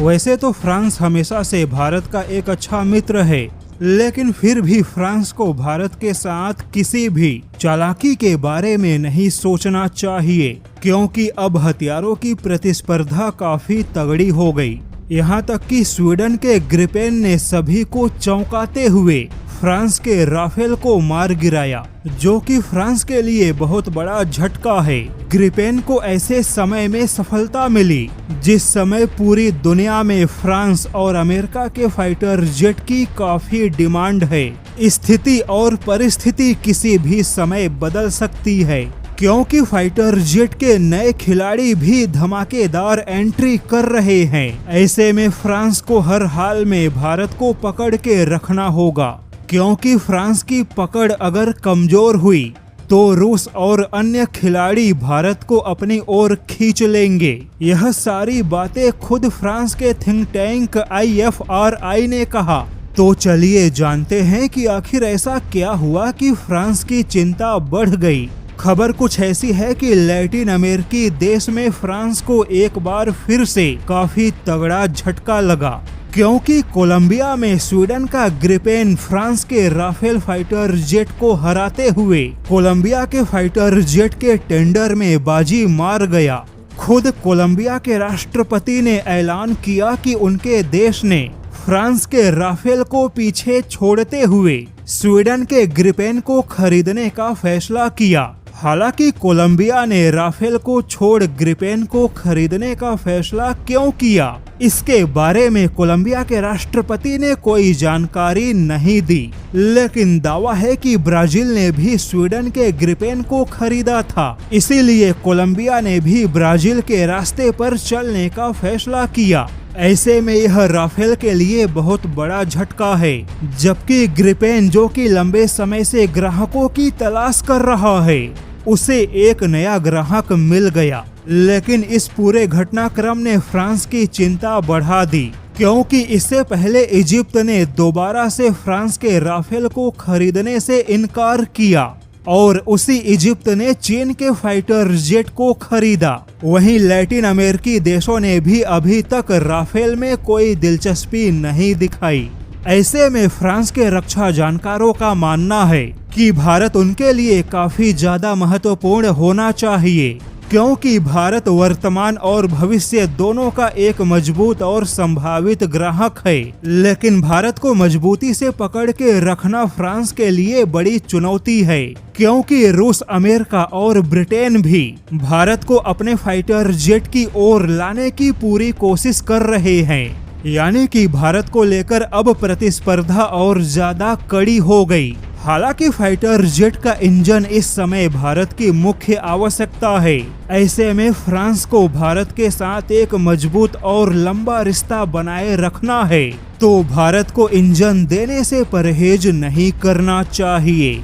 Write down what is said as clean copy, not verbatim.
वैसे तो फ्रांस हमेशा से भारत का एक अच्छा मित्र है, लेकिन फिर भी फ्रांस को भारत के साथ किसी भी चालाकी के बारे में नहीं सोचना चाहिए, क्योंकि अब हथियारों की प्रतिस्पर्धा काफी तगड़ी हो गई। यहाँ तक कि स्वीडन के ग्रिपेन ने सभी को चौंकाते हुए फ्रांस के राफेल को मार गिराया, जो कि फ्रांस के लिए बहुत बड़ा झटका है। ग्रिपेन को ऐसे समय में सफलता मिली जिस समय पूरी दुनिया में फ्रांस और अमेरिका के फाइटर जेट की काफी डिमांड है। स्थिति और परिस्थिति किसी भी समय बदल सकती है, क्योंकि फाइटर जेट के नए खिलाड़ी भी धमाकेदार एंट्री कर रहे हैं। ऐसे में फ्रांस को हर हाल में भारत को पकड़ के रखना होगा, क्योंकि फ्रांस की पकड़ अगर कमजोर हुई तो रूस और अन्य खिलाड़ी भारत को अपनी ओर खींच लेंगे। यह सारी बातें खुद फ्रांस के थिंक टैंक IFRI ने कहा। तो चलिए जानते हैं कि आखिर ऐसा क्या हुआ कि फ्रांस की चिंता बढ़ गई। खबर कुछ ऐसी है कि लैटिन अमेरिकी देश में फ्रांस को एक बार फिर से काफी तगड़ा झटका लगा, क्योंकि कोलंबिया में स्वीडन का ग्रिपेन फ्रांस के राफेल फाइटर जेट को हराते हुए कोलंबिया के फाइटर जेट के टेंडर में बाजी मार गया। खुद कोलंबिया के राष्ट्रपति ने ऐलान किया कि उनके देश ने फ्रांस के राफेल को पीछे छोड़ते हुए स्वीडन के ग्रिपेन को खरीदने का फैसला किया। हालांकि कोलंबिया ने राफेल को छोड़ ग्रिपेन को खरीदने का फैसला क्यों किया, इसके बारे में कोलंबिया के राष्ट्रपति ने कोई जानकारी नहीं दी, लेकिन दावा है कि ब्राजील ने भी स्वीडन के ग्रिपेन को खरीदा था, इसीलिए कोलंबिया ने भी ब्राजील के रास्ते पर चलने का फैसला किया। ऐसे में यह राफेल के लिए बहुत बड़ा झटका है, जबकि ग्रिपेन जो कि लंबे समय से ग्राहकों की तलाश कर रहा है, उसे एक नया ग्राहक मिल गया। लेकिन इस पूरे घटनाक्रम ने फ्रांस की चिंता बढ़ा दी, क्योंकि इससे पहले इजिप्ट ने दोबारा से फ्रांस के राफेल को खरीदने से इनकार किया और उसी इजिप्ट ने चीन के फाइटर जेट को खरीदा। वहीं लैटिन अमेरिकी देशों ने भी अभी तक राफेल में कोई दिलचस्पी नहीं दिखाई। ऐसे में फ्रांस के रक्षा जानकारों का मानना है कि भारत उनके लिए काफी ज्यादा महत्वपूर्ण होना चाहिए, क्योंकि भारत वर्तमान और भविष्य दोनों का एक मजबूत और संभावित ग्राहक है। लेकिन भारत को मजबूती से पकड़ के रखना फ्रांस के लिए बड़ी चुनौती है, क्योंकि रूस, अमेरिका और ब्रिटेन भी भारत को अपने फाइटर जेट की ओर लाने की पूरी कोशिश कर रहे हैं। यानी कि भारत को लेकर अब प्रतिस्पर्धा और ज्यादा कड़ी हो गई। हालांकि फाइटर जेट का इंजन इस समय भारत की मुख्य आवश्यकता है। ऐसे में फ्रांस को भारत के साथ एक मजबूत और लंबा रिश्ता बनाए रखना है, तो भारत को इंजन देने से परहेज नहीं करना चाहिए।